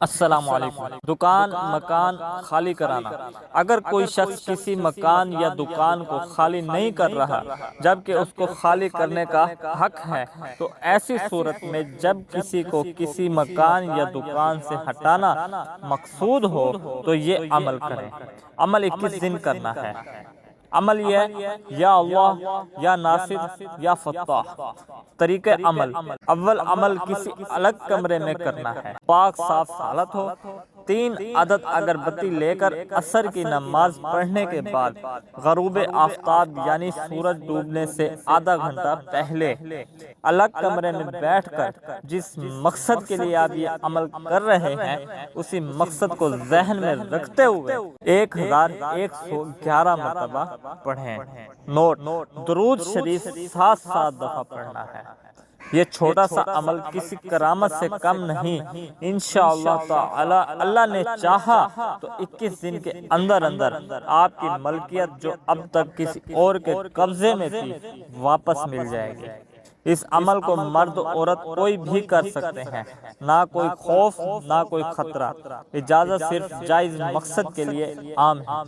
السلام علیکم۔ دکان مکان خالی کرانا۔ اگر کوئی شخص کسی مکان یا دکان کو خالی نہیں کر رہا جبکہ اس کو خالی کرنے کا حق ہے تو ایسی صورت میں جب کسی کو کسی مکان یا دکان سے ہٹانا مقصود ہو تو یہ عمل کریں۔ عمل 21 دن کرنا ہے۔ عمل یہ یا اللہ یا ناصر یا فتاح۔ طریقہ عمل: اول عمل کسی الگ کمرے میں کرنا ہے، پاک صاف حالت ہو۔ 3 عدد اگربتی لے کر عصر کی نماز پڑھنے کے بعد غروب آفتاب یعنی سورج ڈوبنے سے آدھا گھنٹہ پہلے الگ کمرے میں بیٹھ کر جس مقصد کے لیے آپ یہ عمل کر رہے ہیں اسی مقصد کو ذہن میں رکھتے ہوئے 1111 مرتبہ پڑھیں۔ نوٹ: درود شریف 7 دفعہ پڑھنا ہے۔ یہ چھوٹا سا عمل کسی کرامت سے کم نہیں۔ انشاءاللہ تعالی اللہ نے چاہا تو 21 دن کے اندر آپ کی ملکیت جو اب تک کسی اور کے قبضے میں تھی واپس مل جائے گی۔ اس عمل کو مرد عورت کوئی بھی کر سکتے ہیں، نہ کوئی خوف نہ کوئی خطرہ۔ اجازت صرف جائز مقصد کے لیے عام ہے۔